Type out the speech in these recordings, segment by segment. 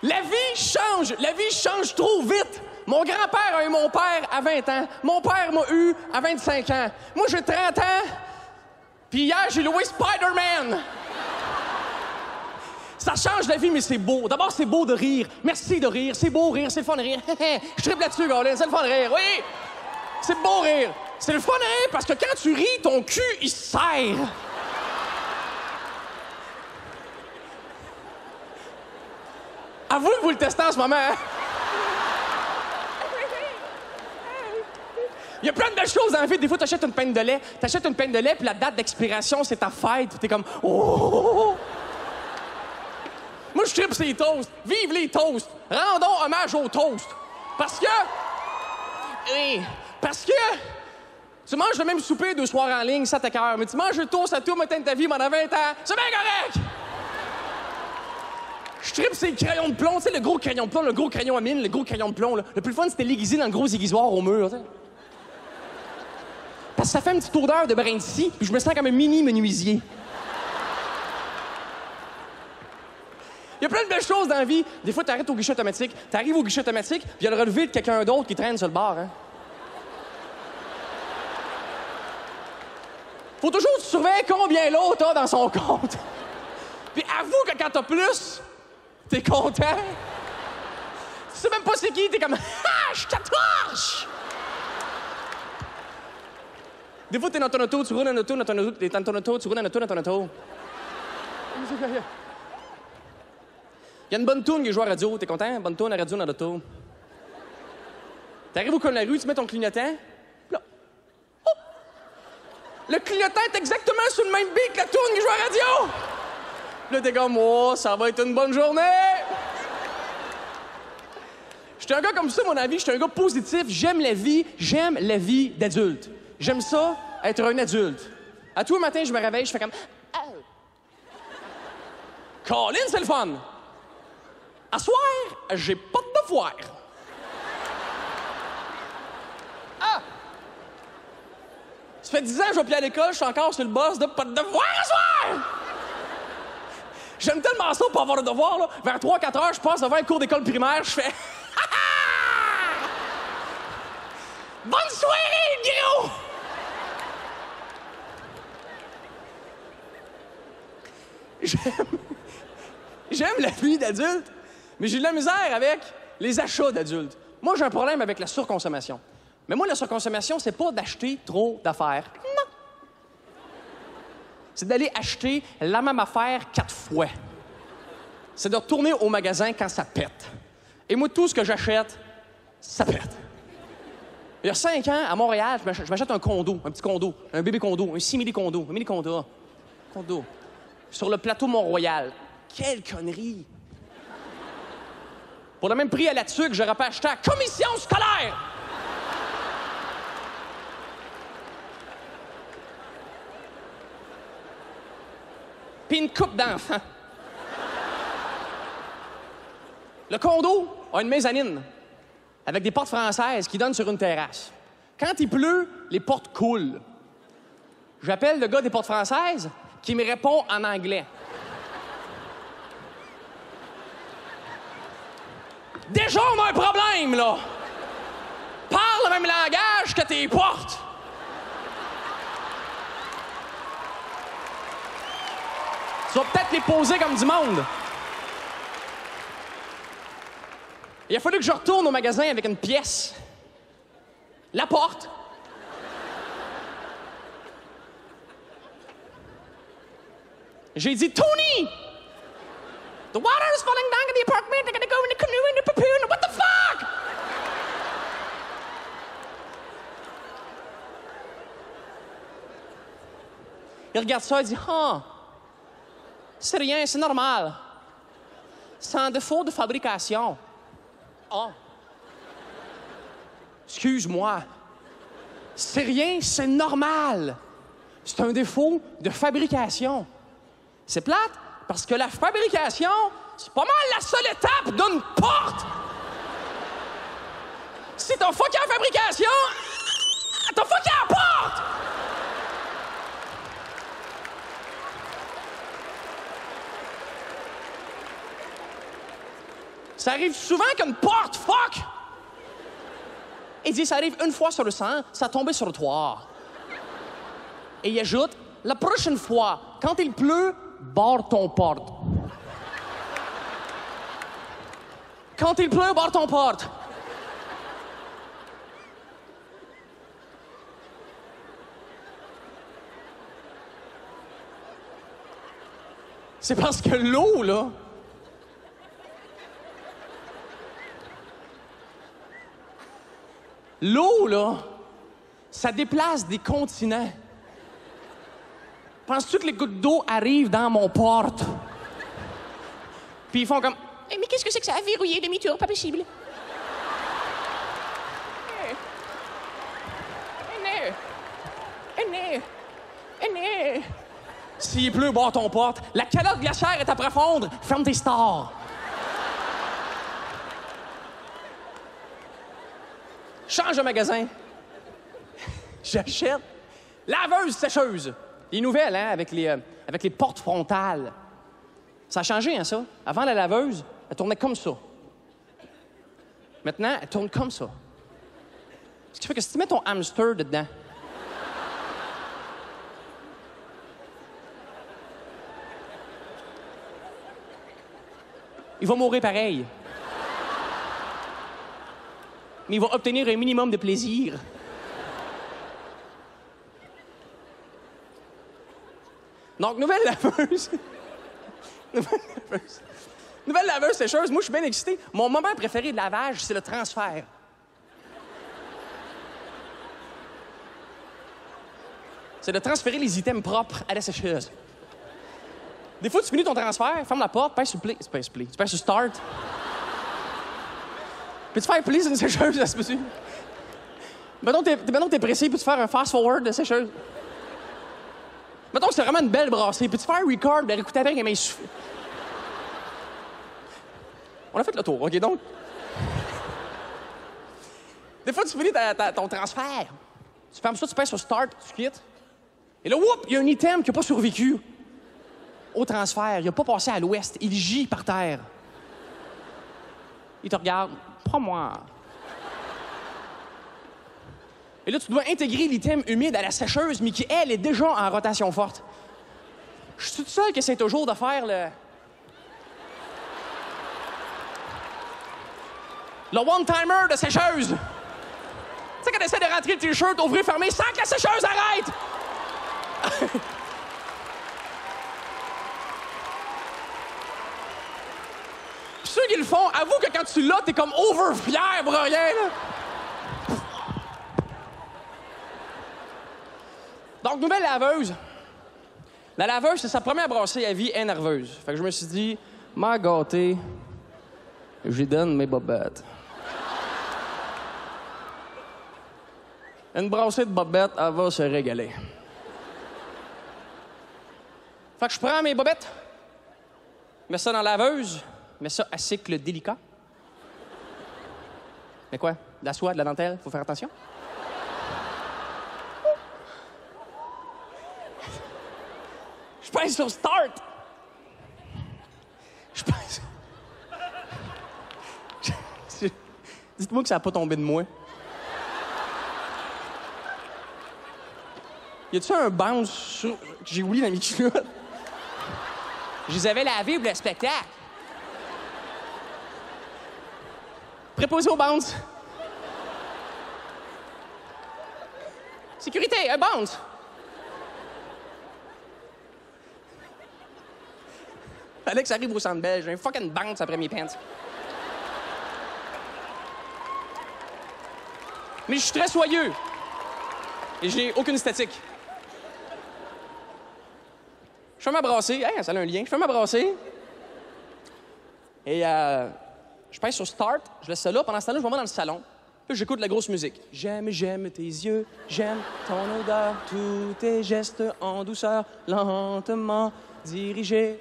La vie change trop vite. Mon grand-père a eu mon père à 20 ans. Mon père m'a eu à 25 ans. Moi, j'ai 30 ans. Puis hier, j'ai loué Spider-Man. Ça change la vie, mais c'est beau. D'abord, c'est beau de rire. Merci de rire. C'est beau rire. C'est le fun de rire. Je tripe là-dessus, Colin. C'est le fun de rire. Oui! C'est beau rire. C'est le fun de rire parce que quand tu ris, ton cul, il se serre. Avouez que vous le testez en ce moment, hein? Il y a plein de belles choses dans la vie. Des fois, t'achètes une pinte de lait. T'achètes une pinte de lait, puis la date d'expiration, c'est ta fête. T'es comme... Oh! Moi, je tripe ces toasts. Vive les toasts. Rendons hommage aux toasts. Parce que... Oui. Parce que... Tu manges le même souper 2 soirs en ligne, ça t'écoeure. Mais tu manges le toast à tout matin de ta vie pendant 20 ans. C'est bien correct! Je tripe ces crayons de plomb. Tu sais, le gros crayon de plomb, le gros crayon à mine, le gros crayon de plomb. Là. Le plus fun, c'était l'aiguiser dans le gros aiguisoir au mur. Tu sais. Parce que ça fait une petite odeur de brin de scie, puis je me sens comme un mini menuisier. Il y a plein de belles choses dans la vie. Des fois, t'arrêtes au guichet automatique. T'arrives au guichet automatique, puis il y a le relevé de quelqu'un d'autre qui traîne sur le bar. Hein. Faut toujours que tu surveilles combien l'autre a dans son compte. Puis avoue que quand t'as plus, t'es content. Tu sais même pas c'est qui, t'es comme « Ah, je t'attorche! » Des fois, t'es dans ton auto, tu roules dans ton auto, t'es dans ton auto, tu roules dans ton auto. Il y a une bonne toune qui joue à radio, t'es content? Bonne toune à radio dans l'auto. T'arrives au coin de la rue, tu mets ton clignotant, là. Oh! Le clignotant est exactement sur le même beat que la toune qui joue à radio! Là, t'es comme, oh, ça va être une bonne journée! J'étais un gars comme ça, mon avis, j'étais un gars positif, j'aime la vie d'adulte. J'aime ça, être un adulte. À tous les matins, je me réveille, je fais comme, oh! Colin, c'est le fun! À soir, j'ai pas de devoir. Ah! Ça fait 10 ans que je vais plus à l'école, je suis encore sur le boss de pas de devoir à soir! J'aime tellement ça pour avoir le devoir, là. Vers 3-4 heures, je passe devant un cours d'école primaire, je fais... Bonne soirée, gros! J'aime la vie d'adulte, mais j'ai de la misère avec les achats d'adultes. Moi, j'ai un problème avec la surconsommation. Mais moi, la surconsommation, c'est pas d'acheter trop d'affaires. Non! C'est d'aller acheter la même affaire 4 fois. C'est de retourner au magasin quand ça pète. Et moi, tout ce que j'achète, ça pète. Il y a 5 ans, à Montréal, je m'achète un condo, un petit condo, un bébé condo, un simili-condo, un mini-condo. Condo. Sur le plateau Mont-Royal. Quelle connerie! Pour le même prix à la tuque, j'aurais pas acheté à commission scolaire! Puis une coupe d'enfants. Le condo a une mezzanine avec des portes françaises qui donnent sur une terrasse. Quand il pleut, les portes coulent. J'appelle le gars des portes françaises qui me répond en anglais. Déjà, on a un problème, là! Parle le même langage que tes portes! Tu vas peut-être les poser comme du monde. Il a fallu que je retourne au magasin avec une pièce. La porte. J'ai dit, Tony! The water is falling down in the apartment. I'm gonna go in the canoe in the papoon. What the fuck? Il regarde ça et dit, ah, c'est rien, c'est normal. C'est un défaut de fabrication. Ah. Excuse-moi. C'est rien, c'est normal. C'est un défaut de fabrication. C'est plate parce que la fabrication, c'est pas mal la seule étape d'une porte. Si t'as fucké la fabrication, t'as fucké la porte. Ça arrive souvent qu'une porte, fuck! Il dit, ça arrive une fois sur le 100, ça tombait sur le toit. Et il ajoute, la prochaine fois, quand il pleut, barre ton porte. Quand il pleut, barre ton porte. C'est parce que l'eau, là... L'eau, là, ça déplace des continents. Penses-tu que les gouttes d'eau arrivent dans mon porte? Puis ils font comme... Mais qu'est-ce que c'est que ça a verrouillé demi-tour? Pas possible. S'il pleut, barre ton porte. La calotte glaciaire est à profondre. Ferme tes stores. Change de magasin. J'achète laveuse sécheuse. Les nouvelles, hein, avec les portes frontales. Ça a changé, hein, ça. Avant, la laveuse, elle tournait comme ça. Maintenant, elle tourne comme ça. Ce qui fait que si tu mets ton hamster dedans, il va mourir pareil. Mais il va obtenir un minimum de plaisir. Donc, nouvelle laveuse. Nouvelle laveuse sécheuse. Moi, je suis bien excité. Mon moment préféré de lavage, c'est le transfert. C'est de transférer les items propres à la sécheuse. Des fois, tu finis ton transfert, ferme la porte, pèse sur play. Tu pèses sur start. Peux-tu faire please une sécheuse, là, c'est possible? Mettons que t'es pressé, peux-tu faire un fast-forward de sécheuse? Mettons que c'est vraiment une belle brassée, peux-tu faire un record, ben écoutez avec, mais suffit. On a fait le tour, OK, donc? Des fois, tu finis ton transfert. Tu fermes ça, tu pèses sur start, tu quittes. Et là, whoop, il y a un item qui n'a pas survécu au transfert. Il n'a pas passé à l'ouest. Il gît par terre. Il te regarde. Pas moi. Et là, tu dois intégrer l'item humide à la sécheuse, mais qui, elle, est déjà en rotation forte. Je suis tout seul qui essaie toujours de faire le one-timer de sécheuse. Tu sais, quand t'essaies de rentrer le T-shirt, ouvrir, fermer, sans que la sécheuse arrête! Ceux qui le font, avoue que quand tu l'as, t'es comme over-fier pour rien, là. Donc, nouvelle laveuse. La laveuse, c'est sa première brassée à vie, est nerveuse. Fait que je me suis dit, m'a gâté, je lui donne mes bobettes. Une brassée de bobettes, elle va se régaler. Fait que je prends mes bobettes, mets ça dans la laveuse, mets ça à cycle délicat. Mais quoi? De la soie, de la dentelle, faut faire attention. Je pèse sur start. Je pèse. Dites-moi que ça n'a pas tombé de moi. Y a-tu un bounce sur... que j'ai oublié dans mes culottes? Je les avais lavés pour le spectacle. Préposé au bounce. Sécurité, un bounce. Alex arrive au Centre Bell, j'ai un fucking bounce après mes pants. Mais je suis très soyeux. Et j'ai aucune statique. Je fais ma brassée. Hey, ça a un lien. Je fais ma brassée. Et je pèse sur Start. Je laisse ça là. Pendant ce temps-là, je vais dans le salon. Puis j'écoute de la grosse musique. J'aime tes yeux. J'aime ton odeur. Tous tes gestes en douceur. Lentement dirigés.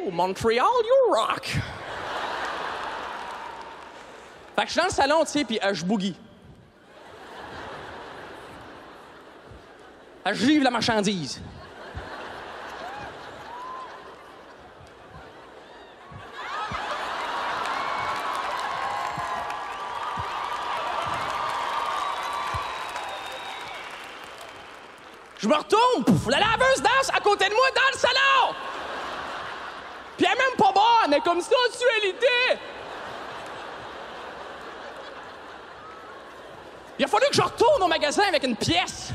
Oh, Montréal, you rock! Fait que je suis dans le salon, tu sais, puis je boogie. Je livre la marchandise. Je me retourne, pouf, la laveuse danse à côté de moi dans le salon! Puis elle est même pas bonne, elle est comme sensualité! Il a fallu que je retourne au magasin avec une pièce.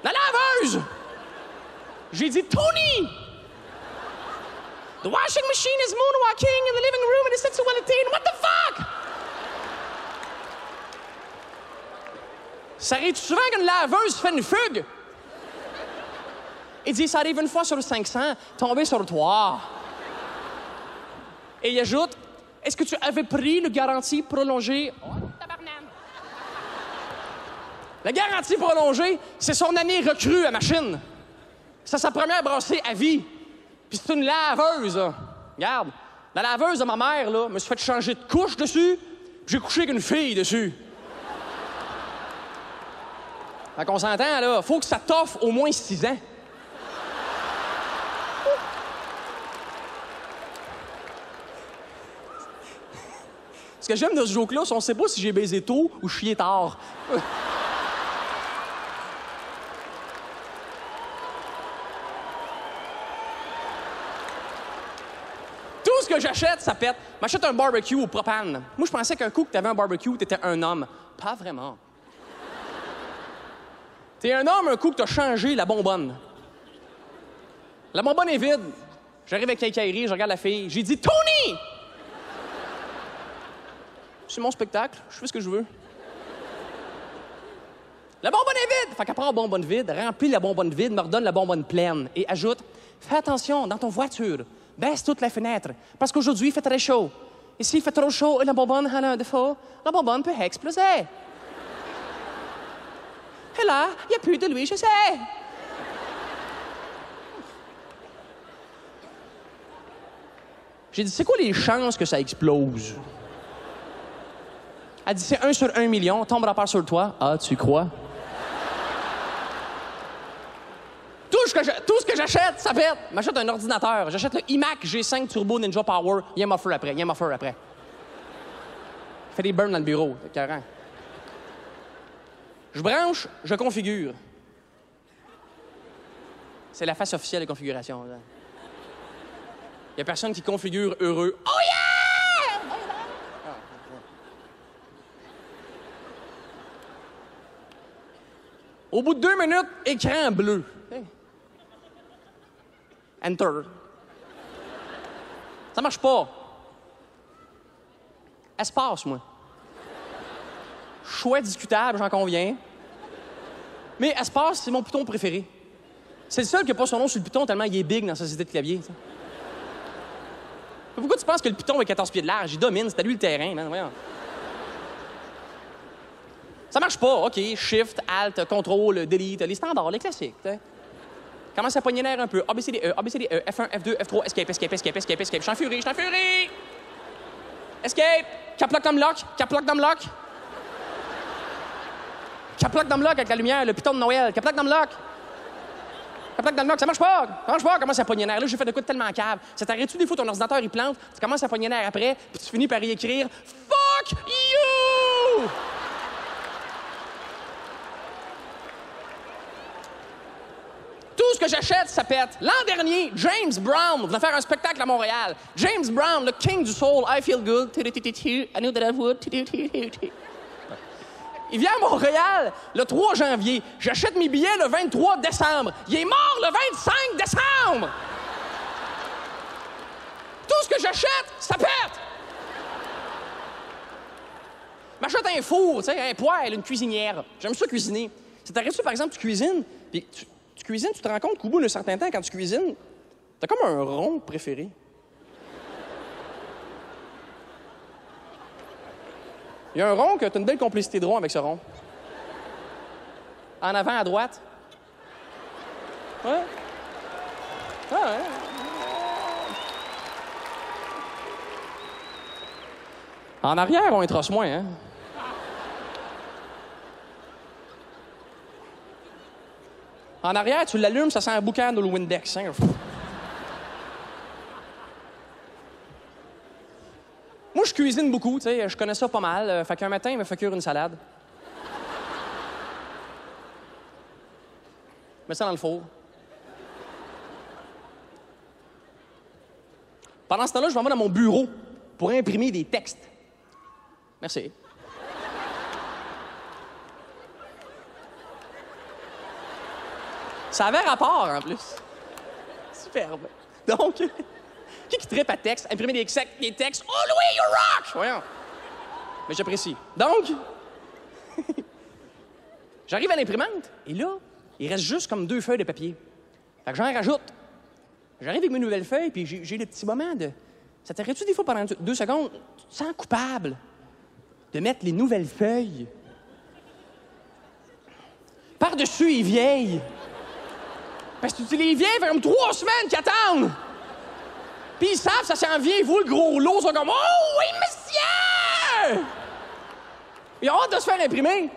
La laveuse! J'ai dit, Tony! The washing machine is moonwalking in the living room and the sexuality and what the fuck? Ça arrive souvent qu'une laveuse fait une fugue? Il dit, ça arrive une fois sur 500, tomber sur le toit. Et il ajoute, est-ce que tu avais pris le garantie prolongée? Oh, tabarnane! La garantie prolongée, c'est son année recrue à machine. C'est sa première brassée à vie. Puis c'est une laveuse, là. Regarde, la laveuse de ma mère, là, me suis fait changer de couche dessus, puis j'ai couché avec une fille dessus. Fait qu'on s'entend, là, faut que ça t'offre au moins 6 ans. Ce que j'aime de ce joke-là, c'est qu'on sait pas si j'ai baisé tôt ou chié tard. Tout ce que j'achète, ça pète. M'achète un barbecue au propane. Moi, je pensais qu'un coup que t'avais un barbecue, t'étais un homme. Pas vraiment. T'es un homme un coup que t'as changé la bonbonne. La bonbonne est vide. J'arrive avec l'encaillerie, je regarde la fille. J'ai dit, Tony! C'est mon spectacle, je fais ce que je veux. La bonbonne est vide! Fait qu'elle prend la bonbonne vide, remplit la bonbonne vide, me redonne la bonbonne pleine et ajoute, fais attention, dans ton voiture, baisse toutes les fenêtres, parce qu'aujourd'hui, il fait très chaud. Et s'il fait trop chaud et la bonbonne a un défaut, la bonbonne peut exploser. Et là, il n'y a plus de lui, je sais. J'ai dit, c'est quoi les chances que ça explose? Elle dit, c'est 1 sur 1 million, tombera pas sur toi. Ah, tu crois? Tout ce que j'achète, ça pète. M'achète un ordinateur. J'achète le iMac G5 Turbo Ninja Power. Il y a un muffler après. Il fait des burns dans le bureau. C'est carré. Je branche, je configure. C'est la face officielle de configuration. Il n'y a personne qui configure heureux. Oh yeah! Au bout de 2 minutes, écran bleu. Enter. Ça marche pas. Espace, moi. Choix discutable, j'en conviens. Mais espace, c'est mon piton préféré. C'est le seul qui n'a pas son nom sur le piton tellement il est big dans la société de clavier. T'sais. Pourquoi tu penses que le piton a 14 pieds de large? Il domine, c'est à lui le terrain, man. Voyons. Ça marche pas. OK, Shift, Alt, Contrôle, Delete, les standards, les classiques. T'sais. Commence à pogner l'air un peu. A, B, C, D, E, A, B, C, D, E, F1, F2, F3, Escape. Je suis en furie. Escape. Cap-lock dans lock. Cap-lock dans lock avec la lumière, le piton de Noël. Cap-lock dans lock. Ça marche pas. Commence à pogner l'air. Là, j'ai fait de quoi de tellement cave. Ça t'arrête-tu des fois, ton ordinateur, il plante, tu commences à pogner l'air après, puis tu finis par y écrire « Fuck you! » Tout ce que j'achète, ça pète. L'an dernier, James Brown venait faire un spectacle à Montréal. James Brown, le king du soul, I feel good. I knew that I would. Il vient à Montréal le 3 janvier. J'achète mes billets le 23 décembre. Il est mort le 25 décembre. Tout ce que j'achète, ça pète. M'achète un four, tu sais, un poêle, une cuisinière. J'aime ça cuisiner. Ça t'arrive-tu, par exemple, tu cuisines, puis tu cuisines, tu te rends compte qu'au bout d'un certain temps, quand tu cuisines, t'as comme un rond préféré. Il y a un rond que t'as une belle complicité de rond avec ce rond. En avant, à droite. Ouais. Ah ouais. En arrière, on trosse moins, hein? En arrière, tu l'allumes, ça sent un boucan de le Windex. Hein? Moi, je cuisine beaucoup, tu sais, je connais ça pas mal. Fait qu'un matin, il me fait cuire une salade. Je mets ça dans le four. Pendant ce temps-là, je m'en vais dans mon bureau pour imprimer des textes. Merci. Ça avait rapport, en plus. Superbe. Donc, qui trippe à texte, imprimer des textes? Oh, Louis, you rock! Voyons. Mais j'apprécie. Donc, j'arrive à l'imprimante, et là, il reste juste comme 2 feuilles de papier. Fait que j'en rajoute. J'arrive avec mes nouvelles feuilles, puis j'ai le petit moment de... Ça t'arrête-tu des fois pendant 2 secondes? Tu te sens coupable de mettre les nouvelles feuilles par-dessus les vieilles. Parce que tu les vieilles, ça fait comme 3 semaines qu'ils attendent. Puis ils savent, ça s'en vient, ils voient le gros lot, ils sont comme « Oh, oui, monsieur! » Ils ont hâte de se faire imprimer.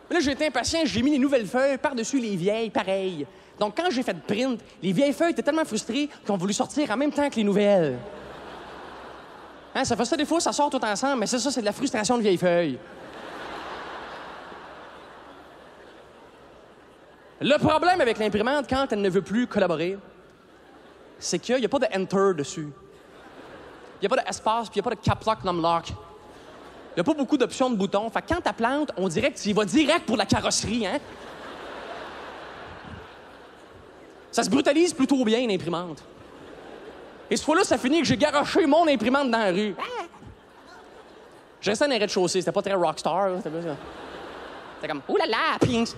Mais là, j'ai été impatient, j'ai mis les nouvelles feuilles par-dessus les vieilles, pareil. Donc, quand j'ai fait de print, les vieilles feuilles étaient tellement frustrées qu'ils ont voulu sortir en même temps que les nouvelles. Hein, ça fait ça des fois, ça sort tout ensemble, mais c'est ça, c'est de la frustration de vieilles feuilles. Le problème avec l'imprimante, quand elle ne veut plus collaborer, c'est qu'il n'y a pas de « Enter » dessus. Il n'y a pas d'espace, puis il n'y a pas de « Cap Lock, Num Lock ». Il n'y a pas beaucoup d'options de boutons. Fait que quand tu plantes, on dirait que tu y vas direct pour la carrosserie, hein? Ça se brutalise plutôt bien, une imprimante. Et cette fois-là, ça finit que j'ai garoché mon imprimante dans la rue. J'ai resté dans les rez-de-chaussée. C'était pas très rockstar. C'était comme « Ouh là là, pinks!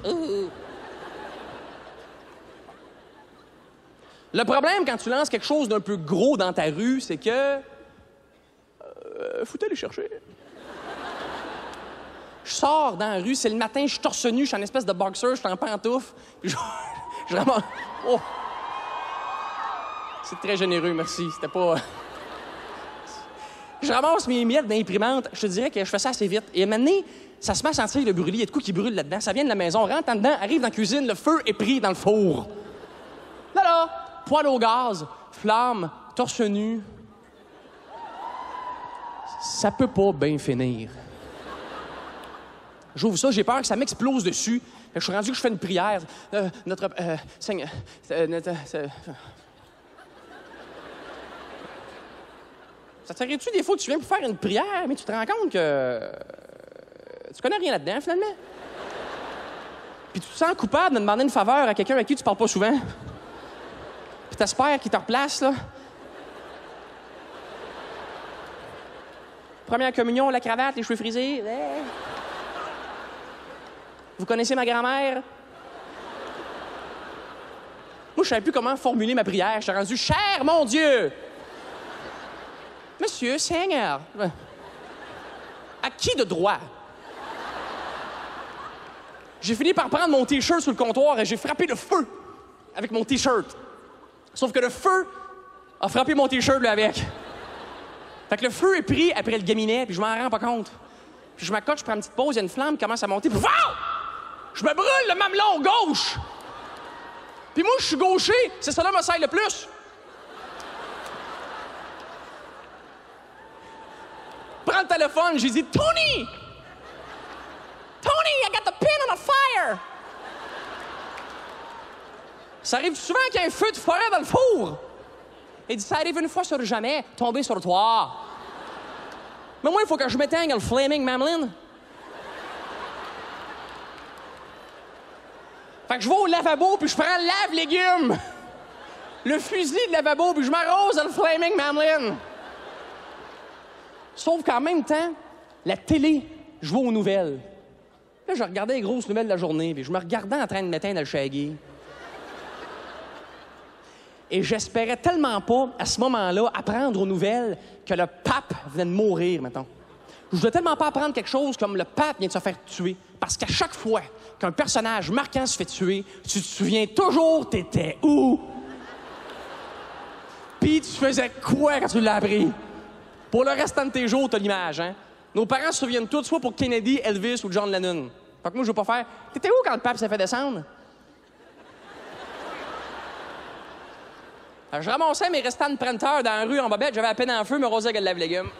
Le problème, quand tu lances quelque chose d'un peu gros dans ta rue, c'est que... faut aller chercher. Je sors dans la rue, c'est le matin, je suis torse nu, je suis en espèce de boxer, je suis en pantoufle, puis je ramasse... Oh! C'est très généreux, merci. C'était pas... Je ramasse mes miettes d'imprimante, je te dirais que je fais ça assez vite. Et maintenant, ça se met à sentir le brûlis, il y a de quoi qui brûle là-dedans. Ça vient de la maison, rentre en dedans, arrive dans la cuisine, le feu est pris dans le four. Là, poêle au gaz, flamme, torse nu. Ça peut pas bien finir. J'ouvre ça, j'ai peur que ça m'explose dessus. Je suis rendu que je fais une prière. Seigneur... Ça t'arrive-tu des fois que tu viens pour faire une prière, mais tu te rends compte que... tu connais rien là-dedans, finalement? Puis tu te sens coupable de demander une faveur à quelqu'un avec qui tu parles pas souvent. Puis t'espères qu'il te replace, là. Première communion, la cravate, les cheveux frisés. Vous connaissez ma grand-mère? Moi, je savais plus comment formuler ma prière. J'étais rendu « Cher mon Dieu! » Monsieur, Seigneur. À qui de droit? J'ai fini par prendre mon T-shirt sur le comptoir et j'ai frappé le feu avec mon T-shirt. Sauf que le feu a frappé mon T-shirt, là, avec. Fait que le feu est pris après le gaminet, puis je m'en rends pas compte. Puis je m'accote, je prends une petite pause, il y a une flamme qui commence à monter, puis wow! Je me brûle le mamelon gauche! Puis moi, je suis gaucher, c'est ça là me sert le plus. Prends le téléphone, j'ai dit « Tony! Tony, I got the pin on the fire! » Ça arrive souvent qu'il y a un feu de forêt dans le four. Il dit « Ça arrive une fois sur jamais, tomber sur toi. » Mais moi, il faut que je m'éteigne le Flaming Mamelin. Fait que je vais au lavabo, puis je prends le lave-légumes. Le fusil de lavabo, puis je m'arrose dans le Flaming Mamelin. Sauf qu'en même temps, la télé, je vais aux nouvelles. Là, je regardais les grosses nouvelles de la journée, puis je me regardais en train de m'éteindre dans le shaggy. Et j'espérais tellement pas, à ce moment-là, apprendre aux nouvelles que le pape venait de mourir, mettons. Je voulais tellement pas apprendre quelque chose comme le pape vient de se faire tuer. Parce qu'à chaque fois qu'un personnage marquant se fait tuer, tu te souviens toujours t'étais où? Puis tu faisais quoi quand tu l'as appris? Pour le restant de tes jours, t'as l'image, hein? Nos parents se souviennent tous, soit pour Kennedy, Elvis ou John Lennon. Fait que moi, je veux pas faire... T'étais où quand le pape s'est fait descendre? Alors, je ramassais mes restants de printer dans la rue en bobette, j'avais la peine en feu, me rosais avec le lave-légumes.